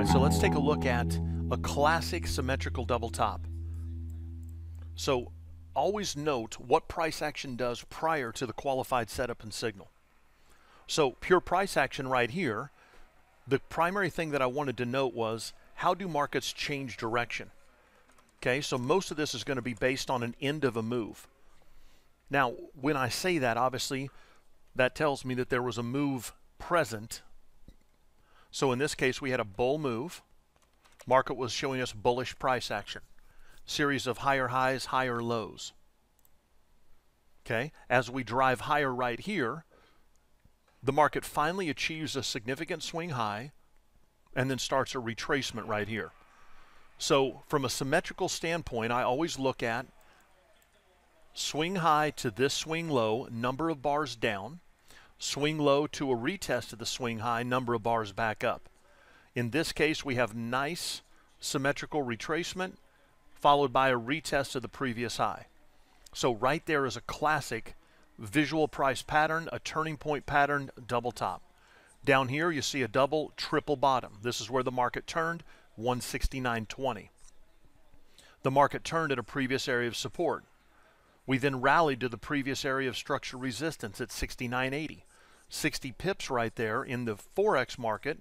right, so let's take a look at a classic symmetrical double top. So always note what price action does prior to the qualified setup and signal. So pure price action right here, the primary thing that I wanted to note was how do markets change direction? Okay, so most of this is going to be based on an end of a move. Now, when I say that, obviously, that tells me that there was a move present. So in this case, we had a bull move. Market was showing us bullish price action. Series of higher highs, higher lows. Okay, as we drive higher right here, the market finally achieves a significant swing high and then starts a retracement right here. So from a symmetrical standpoint, I always look at swing high to this swing low, number of bars down, swing low to a retest of the swing high, number of bars back up. In this case, we have nice symmetrical retracement followed by a retest of the previous high. So right there is a classic visual price pattern, a turning point pattern, double top. Down here you see a double, triple bottom. This is where the market turned, 169.20. The market turned at a previous area of support. We then rallied to the previous area of structural resistance at 69.80. 60 pips right there in the Forex market,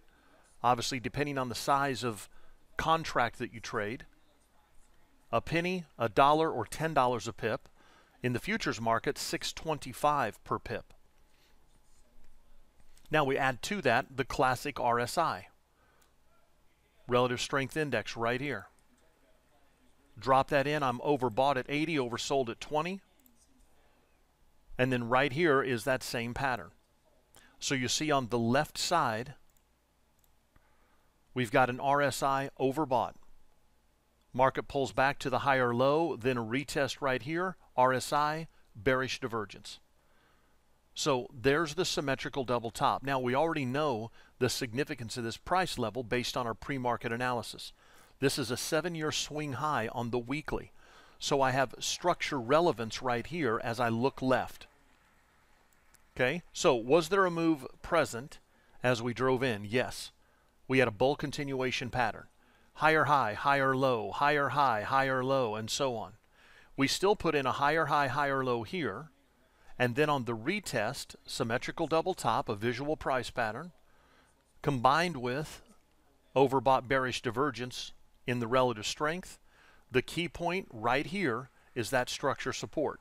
obviously depending on the size of contract that you trade. A penny, a dollar, or $10 a pip. In the futures market, $6.25 per pip. Now we add to that the classic RSI, relative strength index right here. Drop that in, I'm overbought at 80, oversold at 20. And then right here is that same pattern. So you see on the left side, we've got an RSI overbought. Market pulls back to the higher low, then a retest right here, RSI, bearish divergence. So there's the symmetrical double top. Now we already know the significance of this price level based on our pre-market analysis. This is a 7-year swing high on the weekly. So I have structure relevance right here as I look left. Okay, so was there a move present as we drove in? Yes. We had a bull continuation pattern. Higher high, higher low, higher high, higher low, and so on. We still put in a higher high, higher low here, and then on the retest, symmetrical double top, a visual price pattern, combined with overbought bearish divergence in the relative strength. The key point right here is that structure support.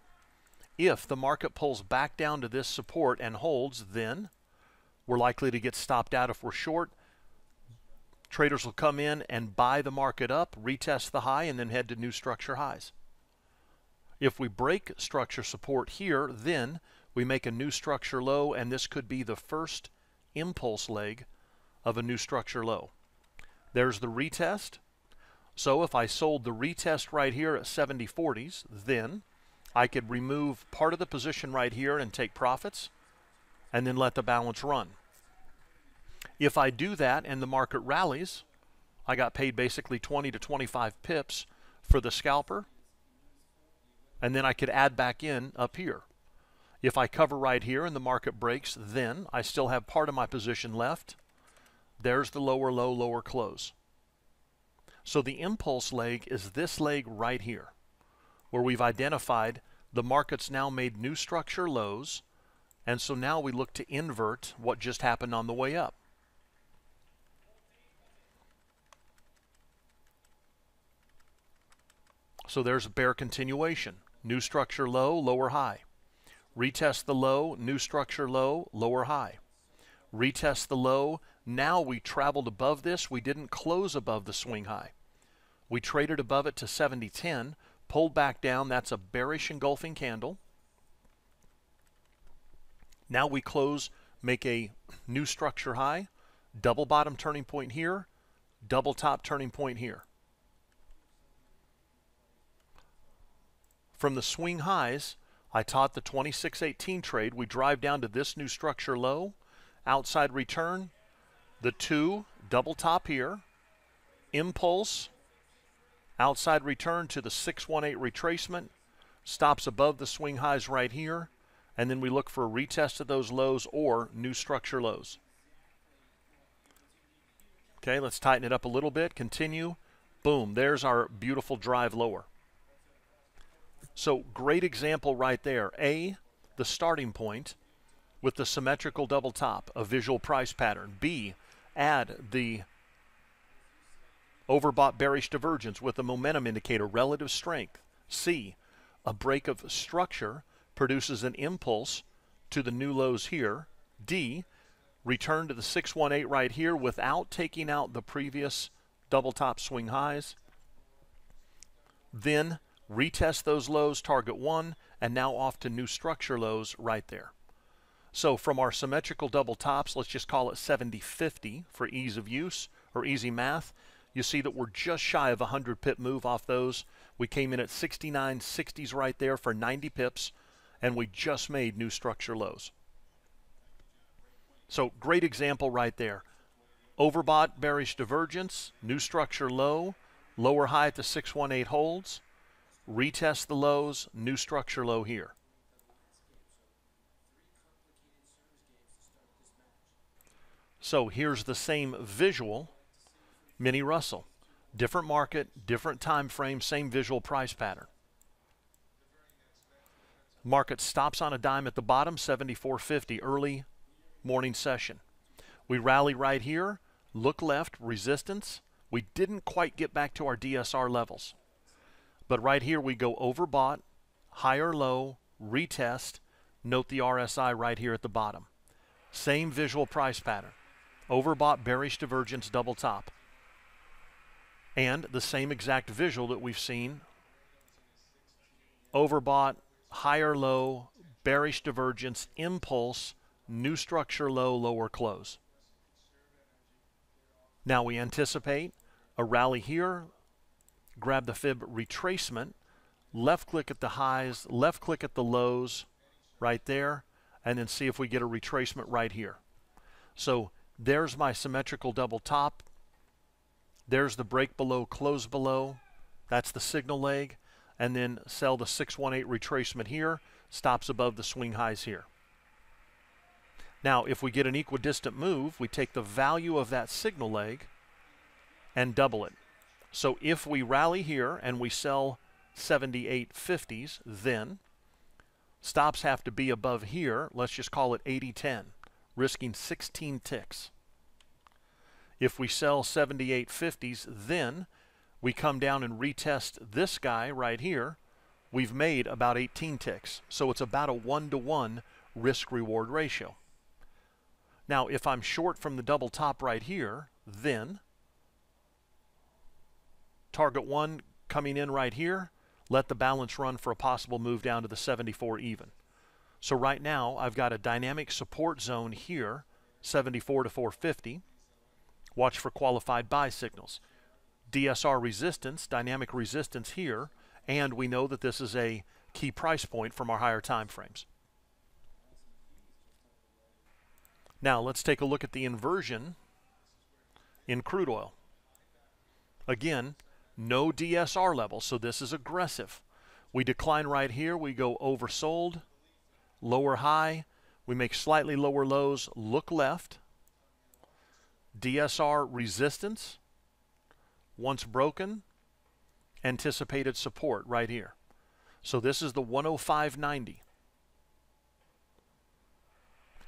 If the market pulls back down to this support and holds, then we're likely to get stopped out if we're short. Traders will come in and buy the market up, retest the high, and then head to new structure highs. If we break structure support here, then we make a new structure low, and this could be the first impulse leg of a new structure low. There's the retest. So if I sold the retest right here at 70.40s, then I could remove part of the position right here and take profits, and then let the balance run. If I do that and the market rallies, I got paid basically 20 to 25 pips for the scalper, and then I could add back in up here. If I cover right here and the market breaks, then I still have part of my position left. There's the lower low, lower close. So the impulse leg is this leg right here, where we've identified the market's now made new structure lows, and so now we look to invert what just happened on the way up. So there's a bear continuation. New structure low, lower high. Retest the low, new structure low, lower high. Retest the low. Now we traveled above this. We didn't close above the swing high. We traded above it to 70.10, pulled back down. That's a bearish engulfing candle. Now we close, make a new structure high, double bottom turning point here, double top turning point here. From the swing highs, I taught the 26.18 trade. We drive down to this new structure low, outside return, the 2, double top here, impulse, outside return to the 618 retracement, stops above the swing highs right here, and then we look for a retest of those lows or new structure lows. Okay, let's tighten it up a little bit. Continue. Boom, there's our beautiful drive lower. So great example right there. A, the starting point with the symmetrical double top, a visual price pattern. B, add the overbought bearish divergence with a momentum indicator, relative strength. C, a break of structure produces an impulse to the new lows here. D, return to the 618 right here without taking out the previous double top swing highs. Then retest those lows, target 1, and now off to new structure lows right there. So from our symmetrical double tops, let's just call it 70-50 for ease of use or easy math. You see that we're just shy of a 100 pip move off those. We came in at 69.60s right there for 90 pips, and we just made new structure lows. So great example right there. Overbought bearish divergence, new structure low, lower high at the 618 holds, retest the lows, new structure low here. So here's the same visual mini Russell. Different market, different time frame, same visual price pattern. Market stops on a dime at the bottom, 74.50, early morning session. We rally right here, look left, resistance. We didn't quite get back to our DSR levels. But right here we go overbought, higher low, retest, note the RSI right here at the bottom. Same visual price pattern. Overbought bearish divergence double top. And the same exact visual that we've seen. Overbought, higher low, bearish divergence, impulse, new structure low, lower close. Now we anticipate a rally here, grab the fib retracement, left click at the highs, left click at the lows right there, and then see if we get a retracement right here. So there's my symmetrical double top. There's the break below, close below. That's the signal leg. And then sell the 618 retracement here, stops above the swing highs here. Now, if we get an equidistant move, we take the value of that signal leg and double it. So if we rally here and we sell 78.50s, then stops have to be above here. Let's just call it 80.10, risking 16 ticks. If we sell 78.50s, then we come down and retest this guy right here. We've made about 18 ticks. So it's about a 1-to-1 risk-reward ratio. Now, if I'm short from the double top right here, then target 1 coming in right here, let the balance run for a possible move down to the 74 even. So right now, I've got a dynamic support zone here, 74 to 450. Watch for qualified buy signals. DSR resistance, dynamic resistance here, and we know that this is a key price point from our higher time frames. Now let's take a look at the inversion in crude oil. Again, no DSR level, so this is aggressive. We decline right here, we go oversold, lower high, we make slightly lower lows, look left. DSR resistance, once broken, anticipated support right here. So this is the 105.90.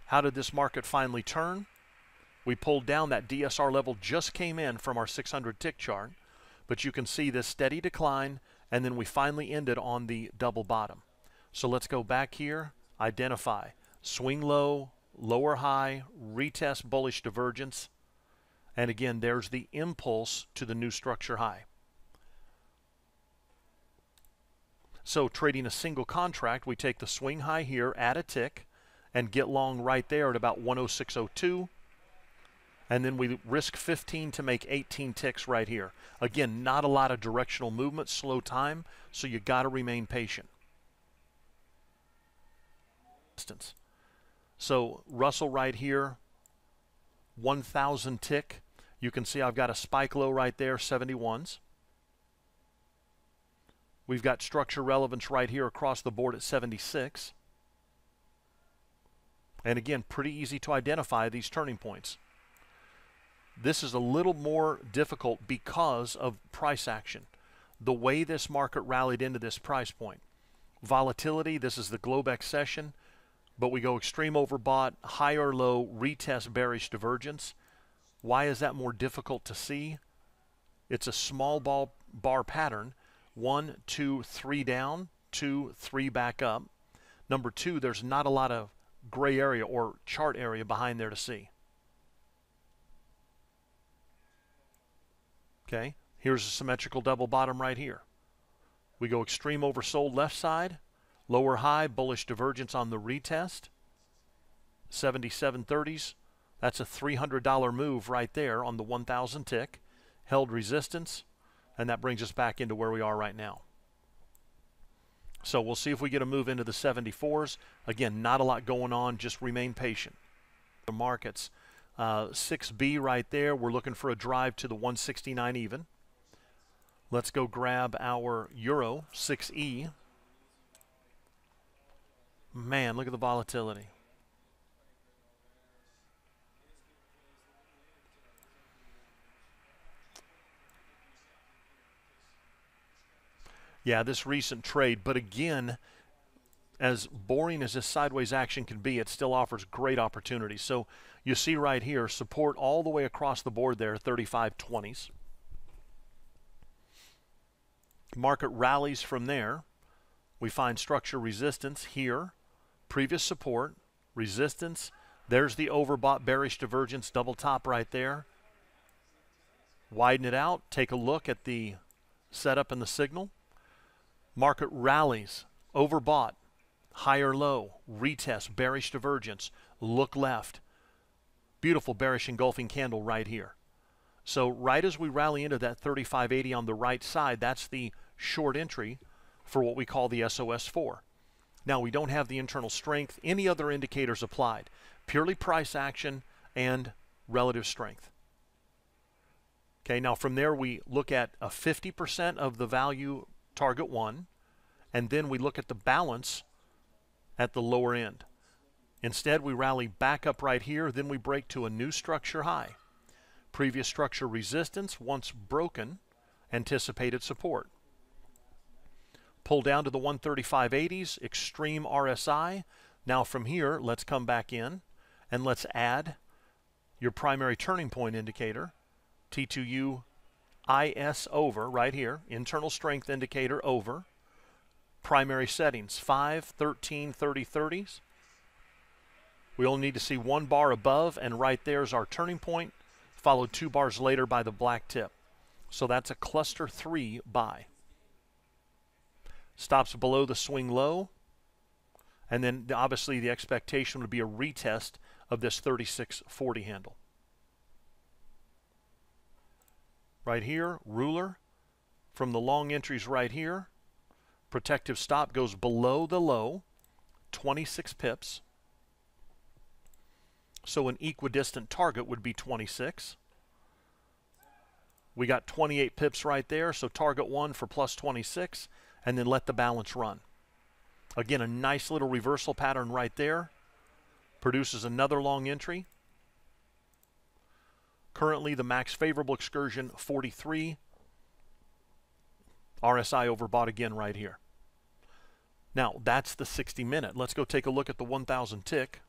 How did this market finally turn? We pulled down. That DSR level just came in from our 600 tick chart, but you can see this steady decline, and then we finally ended on the double bottom. So let's go back here, identify, swing low, lower high, retest bullish divergence, and again, there's the impulse to the new structure high. So trading a single contract, we take the swing high here, add a tick, and get long right there at about 106.02. And then we risk 15 to make 18 ticks right here. Again, not a lot of directional movement, slow time, so you got to remain patient. So Russell right here, 1,000 tick. You can see I've got a spike low right there, 71s. We've got structure relevance right here across the board at 76. And again, pretty easy to identify these turning points. This is a little more difficult because of price action. The way this market rallied into this price point. Volatility, this is the Globex session, but we go extreme overbought, high or low, retest bearish divergence. Why is that more difficult to see? It's a small bar pattern. 1, 2, 3 down, 2, 3 back up. Number 2, there's not a lot of gray area or chart area behind there to see. Okay, here's a symmetrical double bottom right here. We go extreme oversold left side, lower high, bullish divergence on the retest. 77.30s, that's a $300 move right there on the 1,000 tick. Held resistance, and that brings us back into where we are right now. So we'll see if we get a move into the 74s. Again, not a lot going on, just remain patient. The markets, 6B right there, we're looking for a drive to the 169 even. Let's go grab our Euro 6E. Man, look at the volatility. Yeah, this recent trade, but again, as boring as this sideways action can be, it still offers great opportunities. So you see right here, support all the way across the board there, 35.20s. Market rallies from there. We find structure resistance here, previous support, resistance. There's the overbought bearish divergence double top right there. Widen it out, take a look at the setup and the signal. Market rallies, overbought, higher low, retest, bearish divergence, look left. Beautiful bearish engulfing candle right here. So right as we rally into that 35.80 on the right side, that's the short entry for what we call the SOS4. Now we don't have the internal strength, any other indicators applied. Purely price action and relative strength. Okay, now from there we look at a 50% of the value target 1, and then we look at the balance at the lower end. Instead, we rally back up right here, then we break to a new structure high. Previous structure resistance, once broken, anticipated support. Pull down to the 135.80s, extreme RSI. Now from here, let's come back in, and let's add your primary turning point indicator, T2U IS over right here, internal strength indicator over, primary settings 5, 13, 30, 30s. We only need to see 1 bar above, and right there's our turning point, followed 2 bars later by the black tip. So that's a cluster 3 buy. Stops below the swing low, and then obviously the expectation would be a retest of this 36.40 handle. Right here, ruler, from the long entries right here, protective stop goes below the low, 26 pips. So an equidistant target would be 26. We got 28 pips right there, so target 1 for plus 26, and then let the balance run. Again, a nice little reversal pattern right there. Produces another long entry. Currently, the max favorable excursion, 43. RSI overbought again right here. Now, that's the 60-minute. Let's go take a look at the 1,000 tick.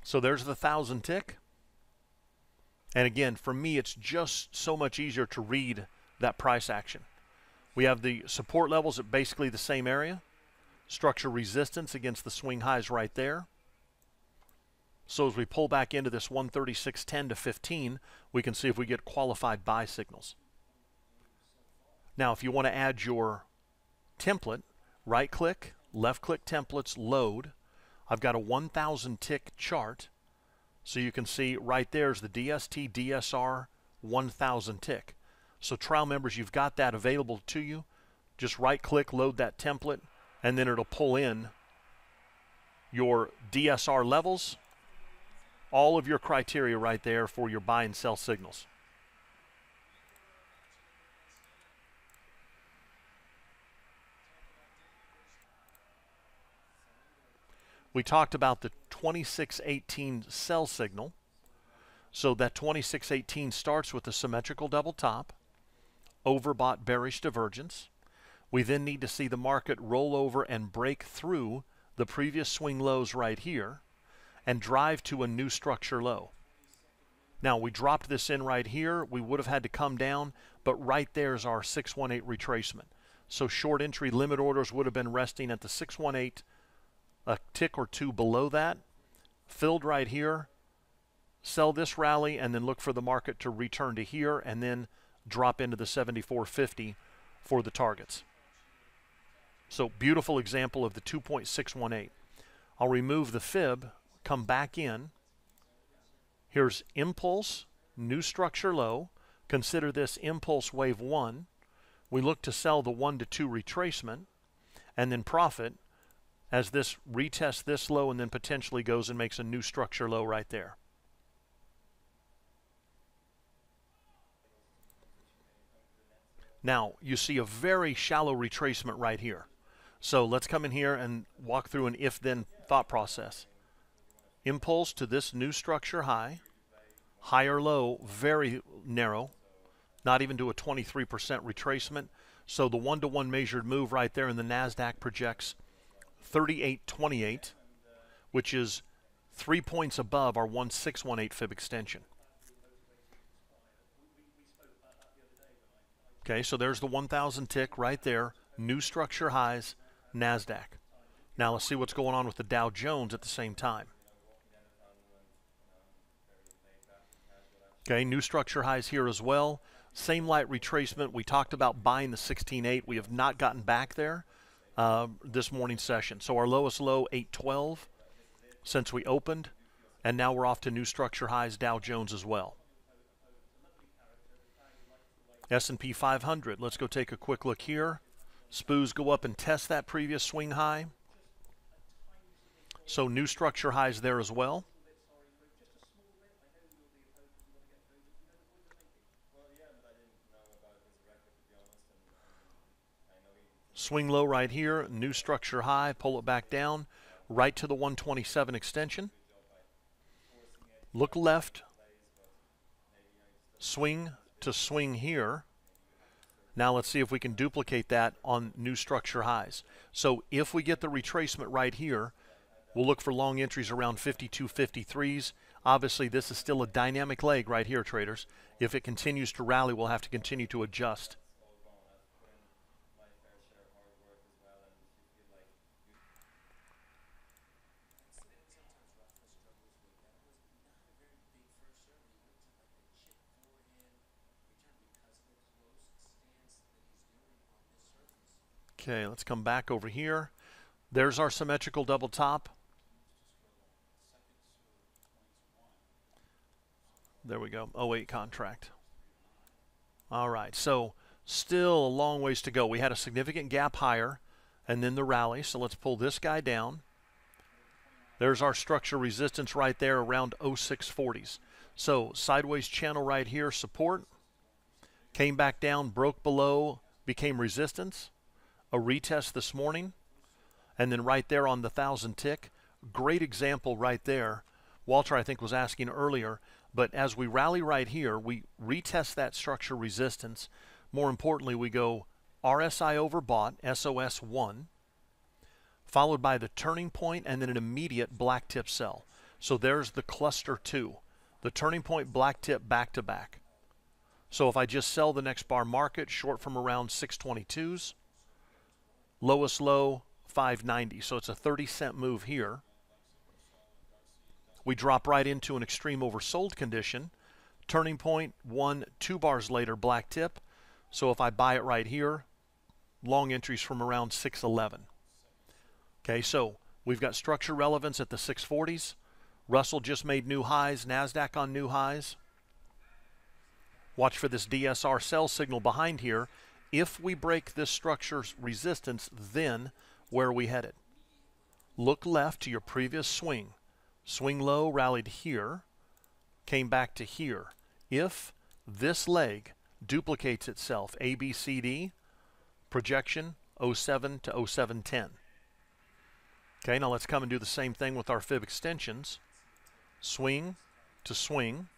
So there's the 1,000 tick. And again, for me, it's just so much easier to read that price action. We have the support levels at basically the same area. Structure resistance against the swing highs right there. So as we pull back into this 136.10 to 15, we can see if we get qualified buy signals. Now, if you want to add your template, right-click, left-click templates, load. I've got a 1,000 tick chart, so you can see right there's the DST DSR 1,000 tick. So trial members, you've got that available to you. Just right-click, load that template, and then it'll pull in your DSR levels, all of your criteria right there for your buy and sell signals. We talked about the 2618 sell signal. So that 2618 starts with a symmetrical double top, overbought bearish divergence. We then need to see the market roll over and break through the previous swing lows right here and drive to a new structure low. Now, we dropped this in right here. We would have had to come down, but right there is our 618 retracement. So short entry limit orders would have been resting at the 618, a tick or two below that, filled right here, sell this rally, and then look for the market to return to here and then drop into the 74.50 for the targets. So beautiful example of the 2.618. I'll remove the fib, come back in. Here's impulse, new structure low. Consider this impulse wave 1. We look to sell the 1 to 2 retracement and then profit as this retests this low and then potentially goes and makes a new structure low right there. Now, you see a very shallow retracement right here. So let's come in here and walk through an if-then thought process. Impulse to this new structure high, higher low, very narrow, not even to a 23% retracement. So the one-to-one measured move right there in the NASDAQ projects 38.28, which is 3 points above our 1618 fib extension. Okay, so there's the 1,000 tick right there, new structure highs, NASDAQ. Now let's see what's going on with the Dow Jones at the same time. Okay, new structure highs here as well. Same light retracement. We talked about buying the 16.8. We have not gotten back there this morning session. So our lowest low, 812 since we opened, and now we're off to new structure highs, Dow Jones as well. S&P 500, let's go take a quick look here. SPOOs go up and test that previous swing high. So new structure highs there as well. Swing low right here, new structure high, pull it back down, right to the 127 extension. Look left, swing to swing here. Now let's see if we can duplicate that on new structure highs. So if we get the retracement right here, we'll look for long entries around 52, 53s. Obviously, this is still a dynamic leg right here, traders. If it continues to rally, we'll have to continue to adjust. Okay, let's come back over here. There's our symmetrical double top. There we go, 08 contract. All right, so still a long ways to go. We had a significant gap higher and then the rally, so let's pull this guy down. There's our structure resistance right there around 0640s. So sideways channel right here, support. Came back down, broke below, became resistance. A retest this morning, and then right there on the 1,000 tick. Great example right there. Walter, I think, was asking earlier, but as we rally right here, we retest that structure resistance. More importantly, we go RSI overbought, SOS 1, followed by the turning point and then an immediate black tip sell. So there's the cluster 2, the turning point black tip back to back. So if I just sell the next bar market, short from around 622s, lowest low 590, so it's a 30-cent move here. We drop right into an extreme oversold condition. Turning point 1, 2 bars later, black tip. So if I buy it right here, long entries from around 611. Okay, so we've got structure relevance at the 640s. Russell just made new highs, NASDAQ on new highs. Watch for this DSR sell signal behind here. If we break this structure's resistance, then where are we headed? look left to your previous swing. Swing low, rallied here, came back to here. If this leg duplicates itself, A, B, C, D, projection 07 to 0710. Okay, now let's come and do the same thing with our fib extensions. Swing to swing,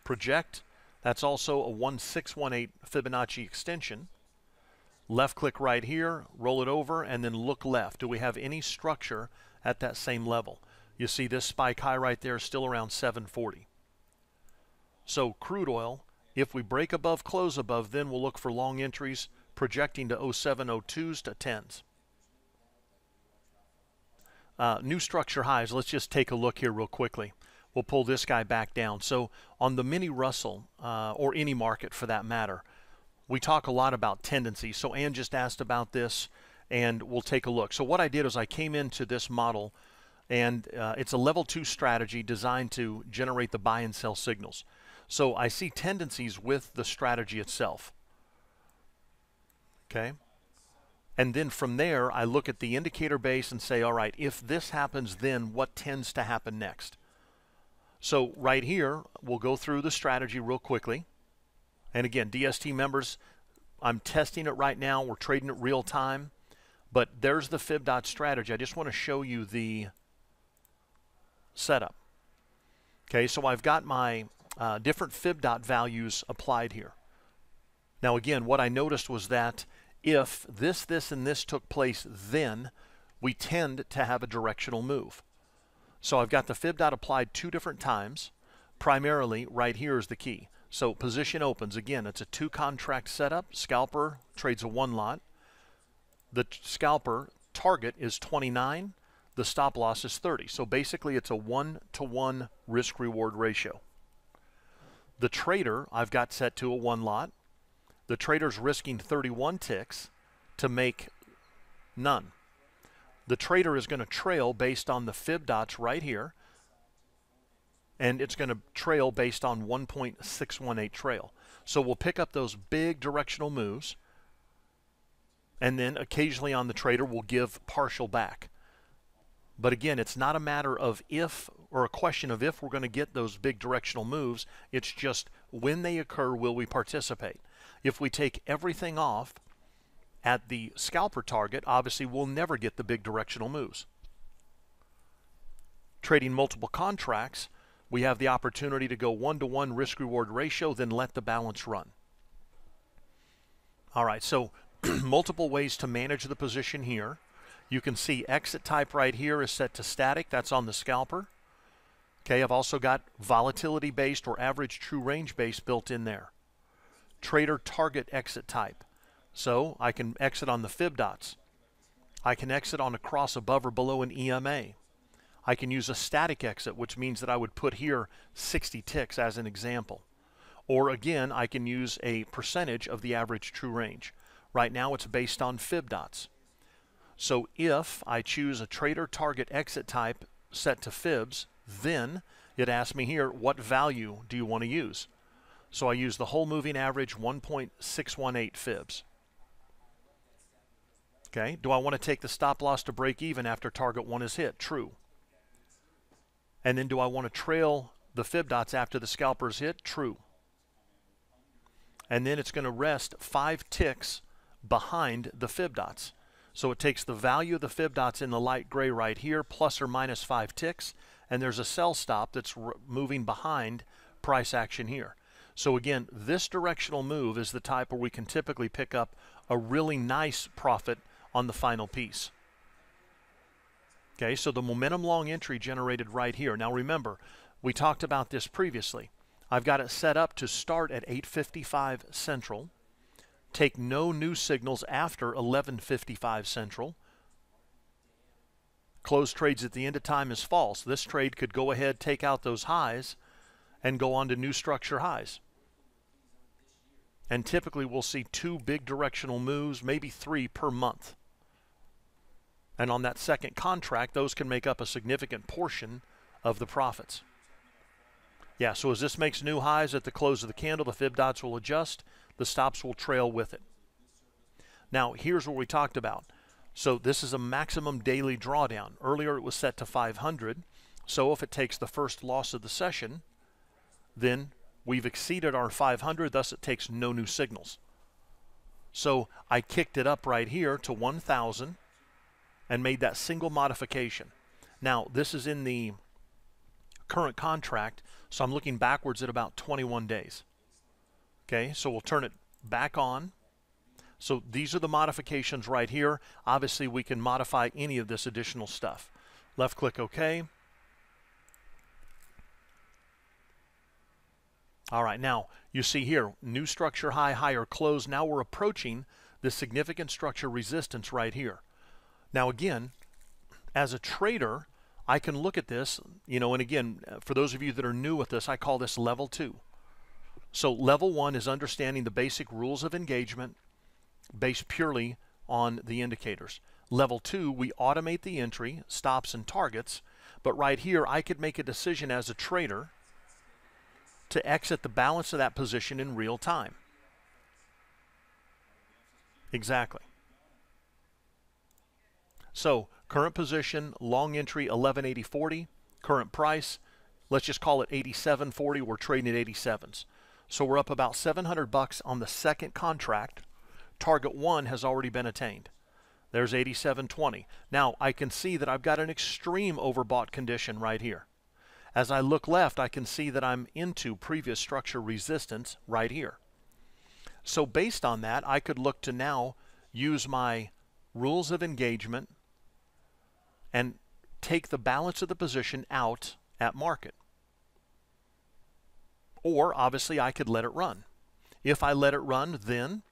project. That's also a 1618 Fibonacci extension. Left click right here, roll it over, and then look left. Do we have any structure at that same level? You see this spike high right there is still around 740. So crude oil, if we break above, close above, then we'll look for long entries projecting to 0702s to 10s. New structure highs, let's just take a look here real quickly. We'll pull this guy back down. So on the mini Russell, or any market for that matter, we talk a lot about tendencies. So Ann just asked about this, and we'll take a look. So what I did is I came into this model, and it's a level 2 strategy designed to generate the buy and sell signals. So I see tendencies with the strategy itself. Okay? And then from there, I look at the indicator base and say, all right, if this happens, then what tends to happen next? So right here, we'll go through the strategy real quickly. And again, DST members, I'm testing it right now. We're trading it real time. But there's the fib dot strategy. I just want to show you the setup. Okay, so I've got my different fib dot values applied here. Now again, what I noticed was that if this, and this took place, then we tend to have a directional move. So I've got the fib dot applied 2 different times. Primarily, right here is the key. So position opens. Again, it's a 2 contract setup. Scalper trades a 1 lot. The scalper target is 29. The stop loss is 30. So basically, it's a 1-to-1 risk-reward ratio. The trader, I've got set to a 1 lot. The trader's risking 31 ticks to make none. The trader is going to trail based on the fib dots right here, and it's going to trail based on 1.618 trail. So we'll pick up those big directional moves, and then occasionally on the trader we'll give partial back. But again, it's not a matter of if, or a question of if we're going to get those big directional moves. It's just when they occur, will we participate? If we take everything off at the scalper target, obviously we'll never get the big directional moves. Trading multiple contracts, we have the opportunity to go 1-to-1 risk-reward ratio, then let the balance run. All right, so multiple ways to manage the position here. You can see exit type right here is set to static. That's on the scalper. Okay, I've also got volatility-based or average true range-based built in there. Trader target exit type. So I can exit on the fib dots. I can exit on a cross above or below an EMA. I can use a static exit, which means that I would put here 60 ticks as an example. Or again, I can use a percentage of the average true range. Right now it's based on fib dots. So if I choose a trader target exit type set to fibs, then it asks me here, what value do you want to use? So I use the whole moving average 1.618 fibs. Okay, do I want to take the stop loss to break even after target 1 is hit? True. And then do I want to trail the fib dots after the scalper is hit? True. And then it's going to rest 5 ticks behind the fib dots. So it takes the value of the fib dots in the light gray right here, plus or minus 5 ticks, and there's a sell stop that's moving behind price action here. So again, this directional move is the type where we can typically pick up a really nice profit on the final piece. Okay, so the momentum long entry generated right here. Now remember, we talked about this previously. I've got it set up to start at 8:55 Central, take no new signals after 11:55 Central. Close trades at the end of time is false. This trade could go ahead, take out those highs, and go on to new structure highs. And typically we'll see 2 big directional moves, maybe 3 per month. And on that second contract, those can make up a significant portion of the profits. Yeah, so as this makes new highs at the close of the candle, the fib dots will adjust, the stops will trail with it. Now, here's what we talked about. So this is a maximum daily drawdown. Earlier it was set to 500. So if it takes the first loss of the session, then we've exceeded our 500, thus it takes no new signals. So I kicked it up right here to 1,000 and made that single modification. Now this is in the current contract, so I'm looking backwards at about 21 days. Okay, so we'll turn it back on. So these are the modifications right here. Obviously we can modify any of this additional stuff. Left click OK. All right, now you see here, new structure high, higher close. Now we're approaching the significant structure resistance right here. Now again, as a trader, I can look at this, and again, for those of you that are new with this, I call this level 2. So level 1 is understanding the basic rules of engagement based purely on the indicators. Level 2, we automate the entry, stops and targets, but right here I could make a decision as a trader to exit the balance of that position in real time. Exactly. So current position, long entry 1180.40, current price, let's just call it 87.40. We're trading at 87s. So we're up about 700 bucks on the second contract. Target 1 has already been attained. There's 87.20. Now I can see that I've got an extreme overbought condition right here. As I look left, I can see that I'm into previous structure resistance right here. So based on that, I could look to now use my rules of engagement and take the balance of the position out at market. Or obviously I could let it run. If I let it run, then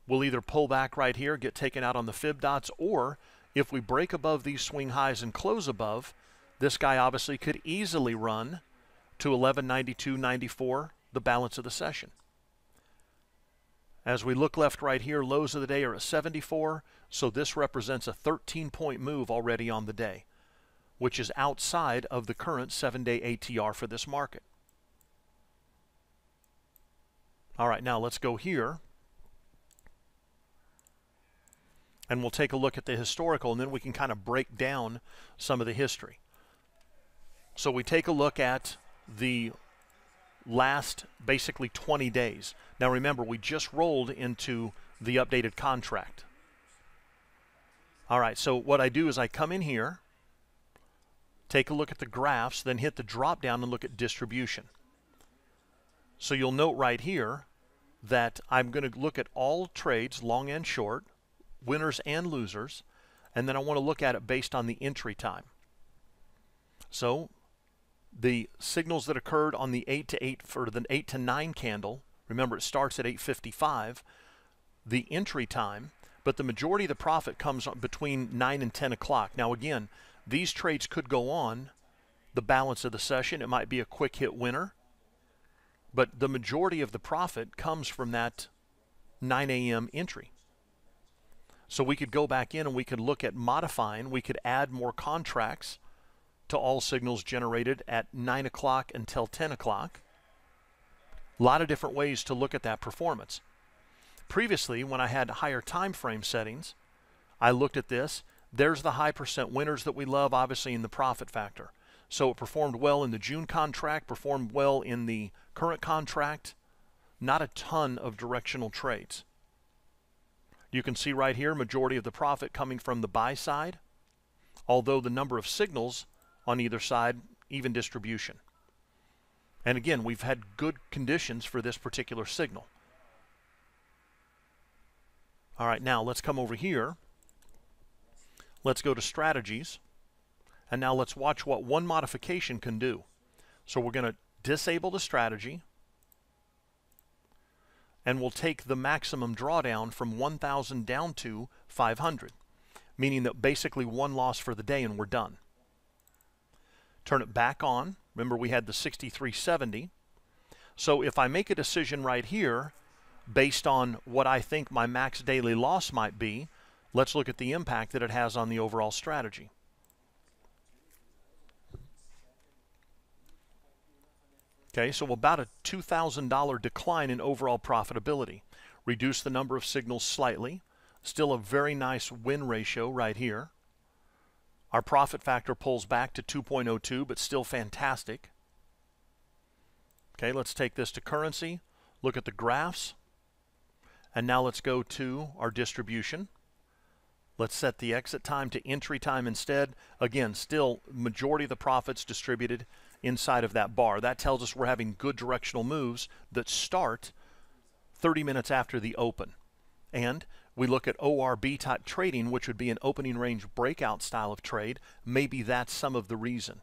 we'll either pull back right here, get taken out on the fib dots, or if we break above these swing highs and close above, this guy obviously could easily run to 1192.94, the balance of the session. As we look left right here, lows of the day are at 74, so this represents a 13-point move already on the day, which is outside of the current 7-day ATR for this market. All right, now let's go here, and we'll take a look at the historical, and then we can kind of break down some of the history. So we take a look at the last basically 20 days. Now remember, we just rolled into the updated contract. All right, so what I do is I come in here, take a look at the graphs, then hit the drop down and look at distribution. So you'll note right here that I'm going to look at all trades, long and short, winners and losers, and then I want to look at it based on the entry time. So the signals that occurred on the 8 to 8 for the 8 to 9 candle, remember it starts at 8:55, the entry time, but the majority of the profit comes between 9 and 10 o'clock. Now again, these trades could go on the balance of the session. It might be a quick hit winner, but the majority of the profit comes from that 9 a.m. entry. So we could go back in and we could look at modifying, we could add more contracts to all signals generated at 9 o'clock until 10 o'clock. A lot of different ways to look at that performance. Previously, when I had higher time frame settings, I looked at this. There's the high percent winners that we love, obviously, in the profit factor. So it performed well in the June contract, performed well in the current contract. Not a ton of directional trades. You can see right here, majority of the profit coming from the buy side, although the number of signals on either side, even distribution. And again, we've had good conditions for this particular signal. All right, now let's come over here. Let's go to strategies. And now let's watch what one modification can do. So we're going to disable the strategy. And we'll take the maximum drawdown from 1,000 down to 500. Meaning that basically one loss for the day and we're done. Turn it back on. Remember we had the 63.70. So if I make a decision right here based on what I think my max daily loss might be, let's look at the impact that it has on the overall strategy. Okay, so about a $2,000 decline in overall profitability. Reduce the number of signals slightly. Still a very nice win ratio right here. Our profit factor pulls back to 2.02, but still fantastic. Okay, let's take this to currency, look at the graphs, and now let's go to our distribution. Let's set the exit time to entry time instead. Again, still majority of the profits distributed inside of that bar. That tells us we're having good directional moves that start 30 minutes after the open. And we look at ORB type trading, which would be an opening range breakout style of trade. Maybe that's some of the reason.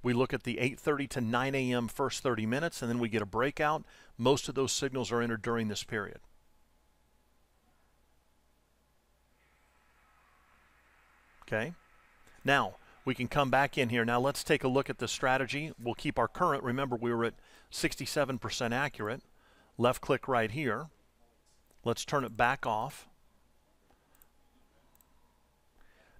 We look at the 8:30 to 9 a.m. first 30 minutes, and then we get a breakout. Most of those signals are entered during this period. Okay. Now, we can come back in here. Now, let's take a look at the strategy. We'll keep our current. Remember, we were at 67% accurate. Left click right here. Let's turn it back off.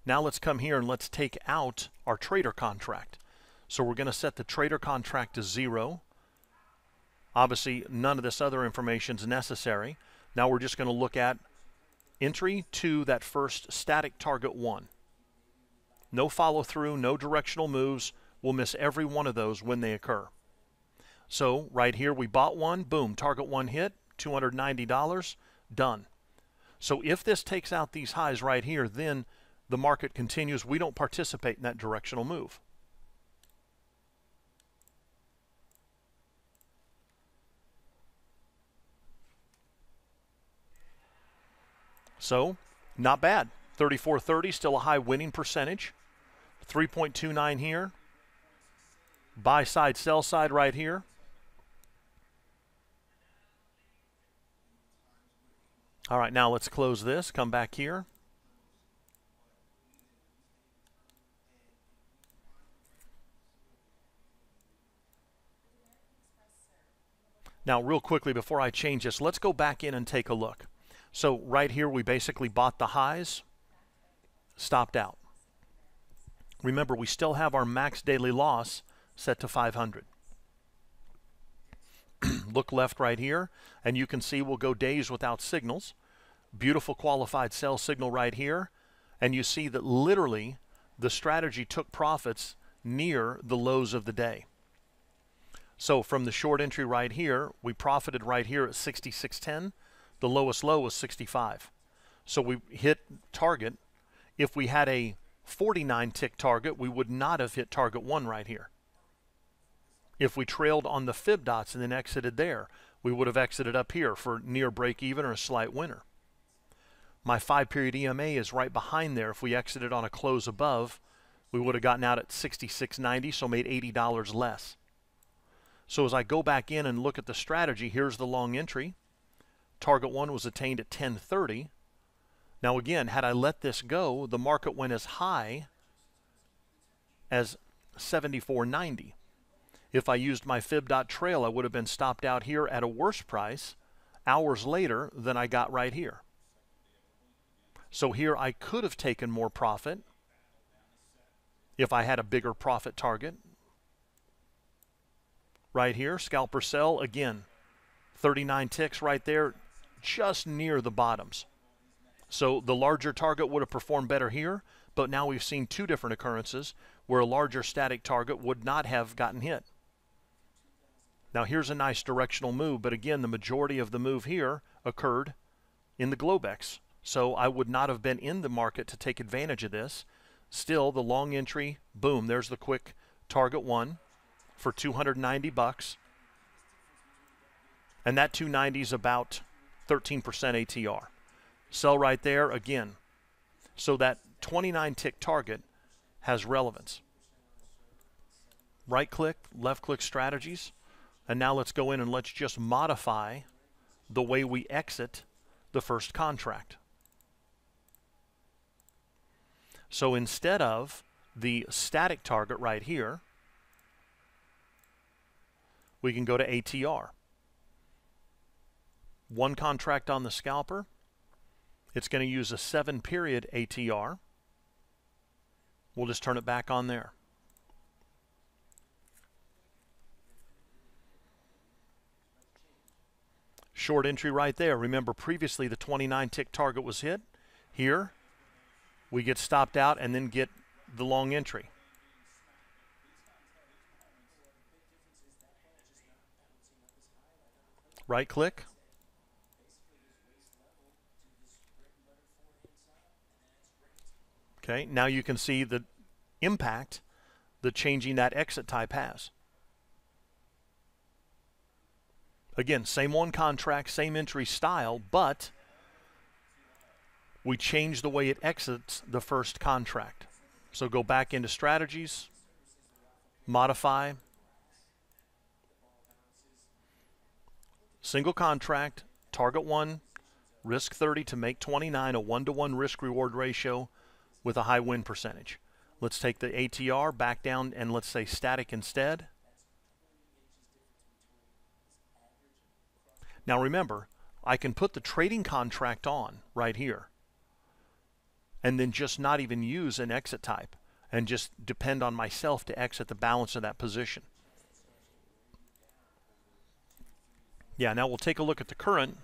Now, let's come here and let's take out our trader contract. So we're going to set the trader contract to 0. Obviously, none of this other information is necessary. Now we're just going to look at entry to that first static target 1. No follow through, no directional moves. We'll miss every one of those when they occur. So right here we bought one, boom, target 1 hit, $290, done. So if this takes out these highs right here, then the market continues. We don't participate in that directional move. So, not bad. 34.30, still a high winning percentage. 3.29 here. Buy side, sell side right here. All right, now let's close this. Come back here. Now, real quickly before I change this, let's go back in and take a look. So right here we basically bought the highs, stopped out. Remember, we still have our max daily loss set to 500. Look left right here, and you can see we'll go days without signals. Beautiful qualified sell signal right here, and you see that literally the strategy took profits near the lows of the day. So from the short entry right here, we profited right here at 66.10. The lowest low was 65. So we hit target. If we had a 49 tick target, we would not have hit target 1 right here. If we trailed on the fib dots and then exited there, we would have exited up here for near break even or a slight winner. My 5-period EMA is right behind there. If we exited on a close above, we would have gotten out at 66.90, so made $80 less. So as I go back in and look at the strategy, here's the long entry. Target 1 was attained at 10:30. Now again, had I let this go, the market went as high as 74.90. If I used my fib dot trail, I would have been stopped out here at a worse price hours later than I got right here. So here I could have taken more profit if I had a bigger profit target. Right here, scalper sell, again, 39 ticks right there, just near the bottoms. So the larger target would have performed better here, but now we've seen two different occurrences where a larger static target would not have gotten hit. Now here's a nice directional move, but again, the majority of the move here occurred in the Globex. So I would not have been in the market to take advantage of this. Still, the long entry, boom, there's the quick target 1 for $290. And that 290 is about 13% ATR. Sell right there again. So that 29 tick target has relevance. Right click, left click strategies. And now let's go in and let's just modify the way we exit the first contract. So instead of the static target right here, we can go to ATR. One contract on the scalper. It's going to use a 7-period ATR. We'll just turn it back on there. Short entry right there. Remember, previously the 29 tick target was hit. Here, we get stopped out and then get the long entry. Right click. Okay, now you can see the impact that changing that exit type has. Again, same one contract, same entry style, but we change the way it exits the first contract. So go back into strategies, modify, single contract, target 1, risk 30 to make 29, a 1-to-1 risk-reward ratio with a high win percentage. Let's take the ATR back down and let's say static instead. Now remember, I can put the trading contract on right here and then just not even use an exit type and just depend on myself to exit the balance of that position. Yeah, now we'll take a look at the current.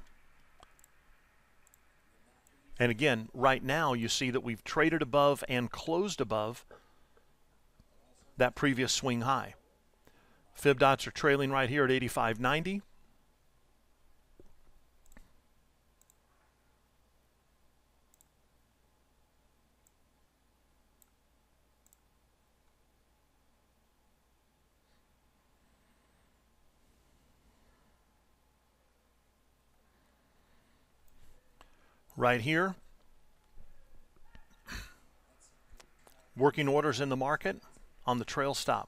And again, right now you see that we've traded above and closed above that previous swing high. Fib dots are trailing right here at 85.90. Right here, working orders in the market on the trail stop.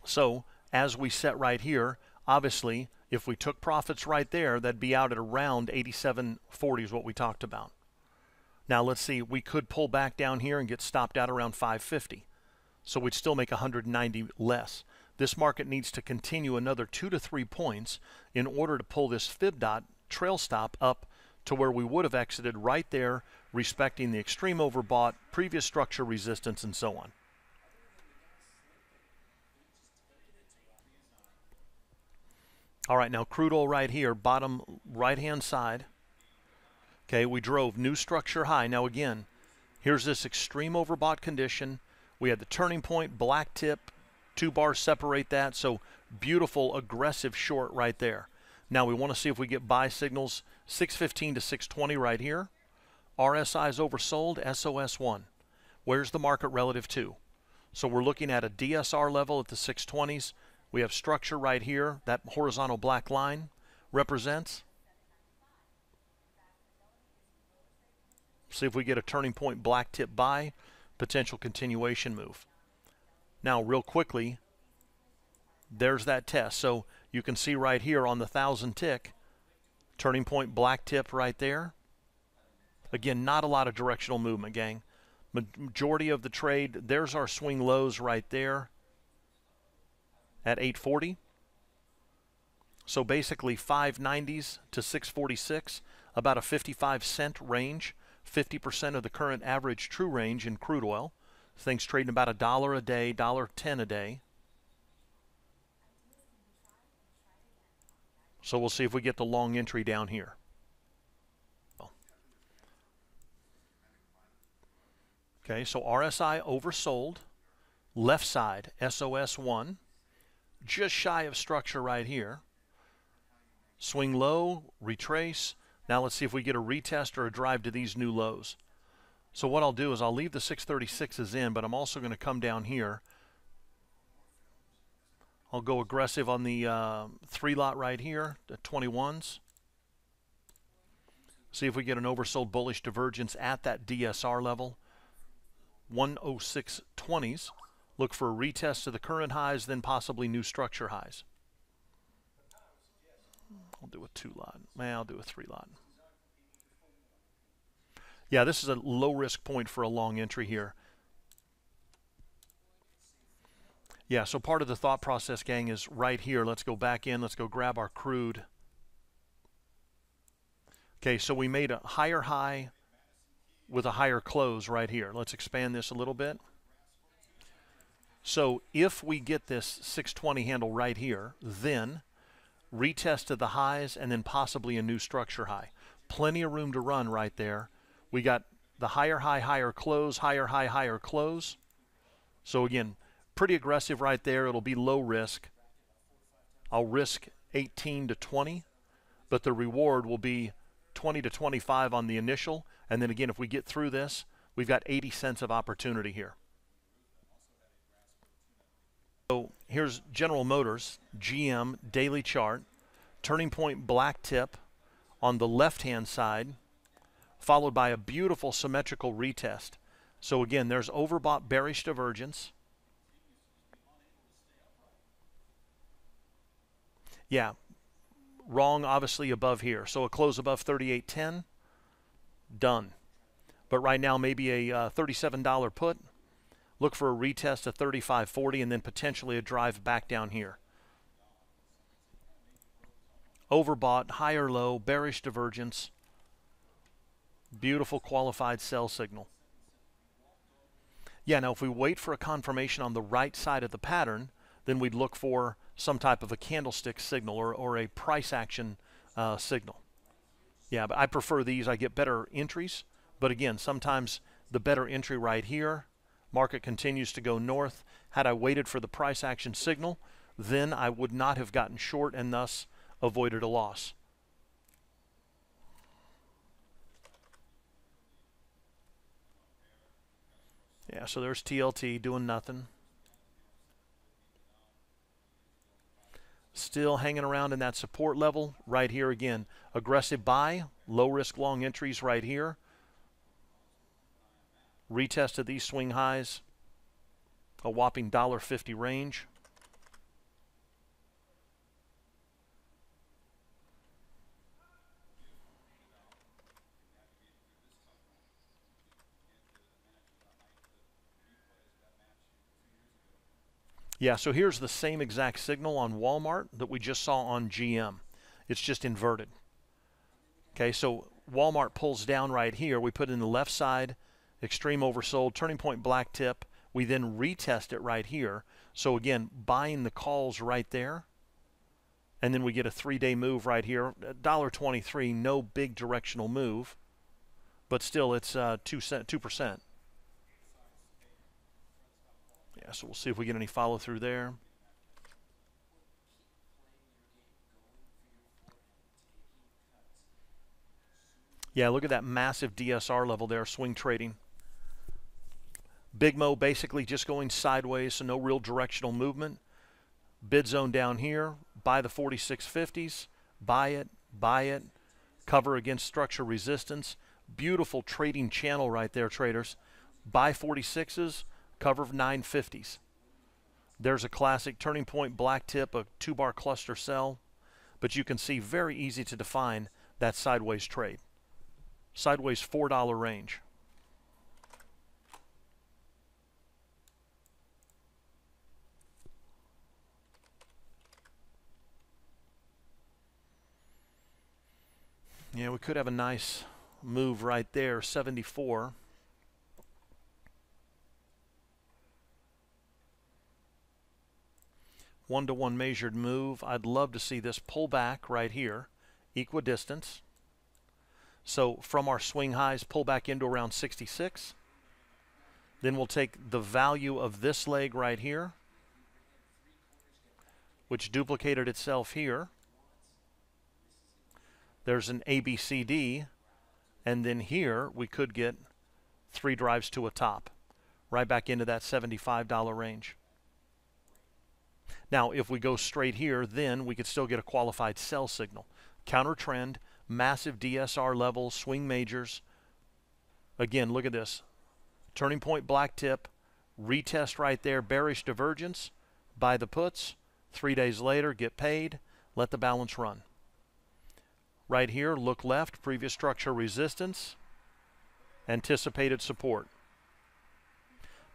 So as we set right here, obviously if we took profits right there, that'd be out at around 87.40 is what we talked about. Now let's see, we could pull back down here and get stopped out around 550. So we'd still make 190 less. This market needs to continue another 2 to 3 points in order to pull this fib dot trail stop up to where we would have exited right there, respecting the extreme overbought, previous structure resistance, and so on. All right, now crude oil right here, bottom right-hand side. Okay, we drove new structure high. Now again, here's this extreme overbought condition. We had the turning point, black tip, 2 bars separate that, so beautiful aggressive short right there. Now we want to see if we get buy signals, 615 to 620 right here. RSI is oversold, SOS 1. Where's the market relative to? So we're looking at a DSR level at the 620s. We have structure right here. That horizontal black line represents. See if we get a turning point black tip buy, potential continuation move. Now, real quickly, there's that test. So you can see right here on the 1,000 tick, turning point black tip right there. Again, not a lot of directional movement, gang. Majority of the trade, there's our swing lows right there at 840. So basically 590s to 646, about a 55-cent range, 50% of the current average true range in crude oil. Things trading about $1 a day, $1.10 a day. So we'll see if we get the long entry down here. Okay, so RSI oversold. Left side, SOS 1. Just shy of structure right here. Swing low, retrace. Now let's see if we get a retest or a drive to these new lows. So what I'll do is I'll leave the 636s in, but I'm also going to come down here. I'll go aggressive on the 3 lot right here, the 21s. See if we get an oversold bullish divergence at that DSR level. 106.20s. Look for a retest to the current highs, then possibly new structure highs. I'll do a 2 lot. I'll do a 3 lot. Yeah, this is a low risk point for a long entry here. Yeah, so part of the thought process, gang, is right here. Let's go back in. Let's go grab our crude. Okay, so we made a higher high with a higher close right here. Let's expand this a little bit. So if we get this 620 handle right here, then retest of the highs, and then possibly a new structure high. Plenty of room to run right there. We got the higher high, higher close, higher high, higher close. So again, pretty aggressive right there. It'll be low risk. I'll risk 18 to 20, but the reward will be 20 to 25 on the initial. And then again, if we get through this, we've got 80 cents of opportunity here. So here's General Motors, GM daily chart, turning point black tip on the left-hand side, followed by a beautiful symmetrical retest. So again, there's overbought bearish divergence. Yeah, wrong obviously above here. So a close above 38.10, done. But right now maybe a $37 put. Look for a retest of 35.40 and then potentially a drive back down here. Overbought, higher low, bearish divergence. Beautiful qualified sell signal. Yeah, now if we wait for a confirmation on the right side of the pattern, then we'd look for some type of a candlestick signal or a price action signal. Yeah, but I prefer these. I get better entries. But again, sometimes the better entry right here, market continues to go north. Had I waited for the price action signal, then I would not have gotten short and thus avoided a loss. Yeah, so there's TLT doing nothing. Still hanging around in that support level right here again. Aggressive buy, low risk long entries right here. Retested these swing highs, a whopping $1.50 range. Yeah, so here's the same exact signal on Walmart that we just saw on GM. It's just inverted. Okay, so Walmart pulls down right here. We put in the left side, extreme oversold, turning point black tip. We then retest it right here. So again, buying the calls right there. And then we get a 3-day move right here. $1.23, no big directional move. But still, it's 2%. Yeah, so we'll see if we get any follow through there. Yeah, look at that massive DSR level there, swing trading. Big Mo basically just going sideways, so no real directional movement. Bid zone down here, buy the 46.50s, buy it, cover against structure resistance. Beautiful trading channel right there, traders. Buy 46s, cover 950s. There's a classic turning point black tip, a 2-bar cluster sell, but you can see very easy to define that sideways trade. Sideways $4 range. Yeah, we could have a nice move right there, 74. One-to-one measured move. I'd love to see this pull back right here, equidistance. So from our swing highs, pull back into around 66. Then we'll take the value of this leg right here, which duplicated itself here. There's an ABCD, and then here we could get 3 drives to a top, right back into that $75 range. Now, if we go straight here, then we could still get a qualified sell signal. Counter trend, massive DSR level, swing majors. Again, look at this. Turning point black tip, retest right there, bearish divergence, buy the puts. 3 days later, get paid, let the balance run. Right here, look left, previous structure resistance, anticipated support.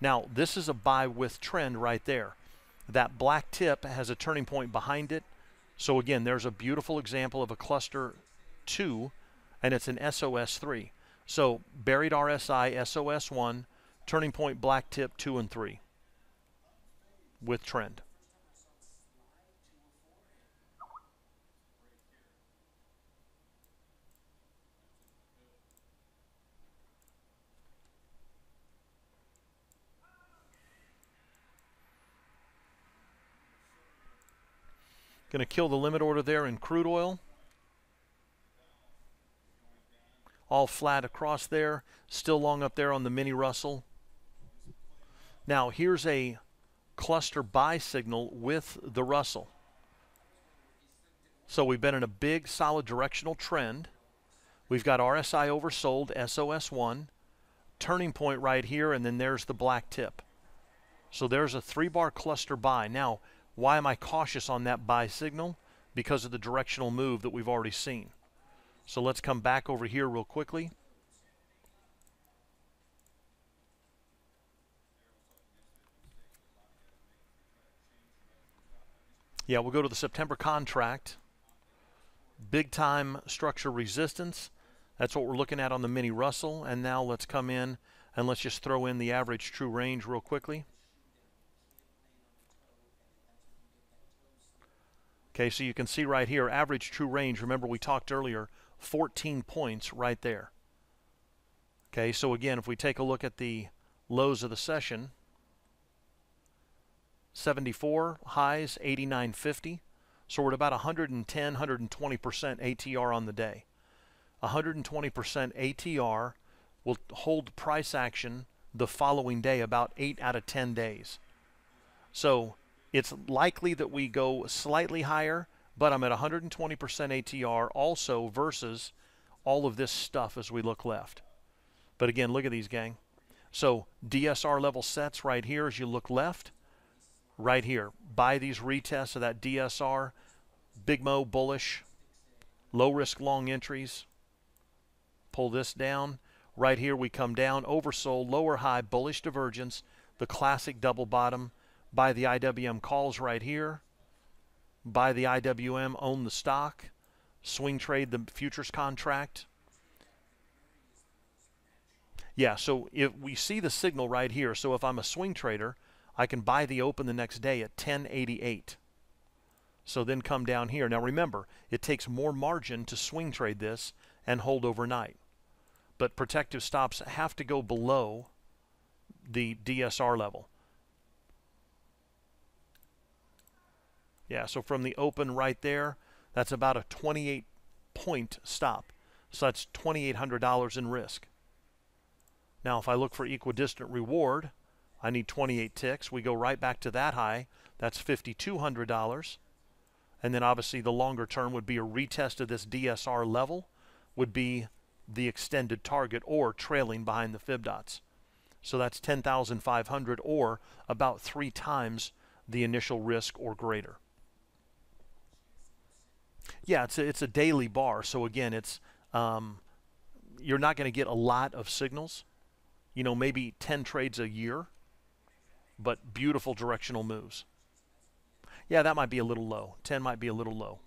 Now, this is a buy with trend right there. That black tip has a turning point behind it. So again, there's a beautiful example of a cluster 2, and it's an SOS3. So buried RSI, SOS1, turning point black tip 2 and 3 with trend. Going to kill the limit order there in crude oil. All flat across there. Still long up there on the mini Russell. Now here's a cluster buy signal with the Russell. So we've been in a big solid directional trend. We've got RSI oversold, SOS1, turning point right here, and then there's the black tip. So there's a 3-bar cluster buy. Now, why am I cautious on that buy signal? Because of the directional move that we've already seen. So let's come back over here real quickly. Yeah, we'll go to the September contract. Big time structure resistance. That's what we're looking at on the mini Russell. And now let's come in and let's just throw in the average true range real quickly. Okay, so you can see right here, average true range. Remember we talked earlier, 14 points right there. Okay, so again, if we take a look at the lows of the session, 74, highs 89.50. So we're at about 110, 120% ATR on the day. 120% ATR will hold price action the following day about 8 out of 10 days. So it's likely that we go slightly higher, but I'm at 120% ATR also versus all of this stuff as we look left. But again, look at these, gang. So DSR level sets right here as you look left. Right here, buy these retests of that DSR, Big Mo bullish, low risk long entries. Pull this down. Right here we come down, oversold, lower high, bullish divergence, the classic double bottom. Buy the IWM calls right here. Buy the IWM, own the stock. Swing trade the futures contract. Yeah, so if we see the signal right here, so if I'm a swing trader, I can buy the open the next day at 1088. So then come down here. Now remember, it takes more margin to swing trade this and hold overnight. But protective stops have to go below the DSR level. Yeah, so from the open right there, that's about a 28-point stop. So that's $2,800 in risk. Now if I look for equidistant reward, I need 28 ticks. We go right back to that high. That's $5,200. And then obviously the longer term would be a retest of this DSR level, would be the extended target or trailing behind the fib dots. So that's 10,500 or about 3 times the initial risk or greater. Yeah, it's a daily bar. So again, it's you're not going to get a lot of signals. You know, maybe 10 trades a year. But beautiful directional moves. Yeah, that might be a little low. 10 might be a little low.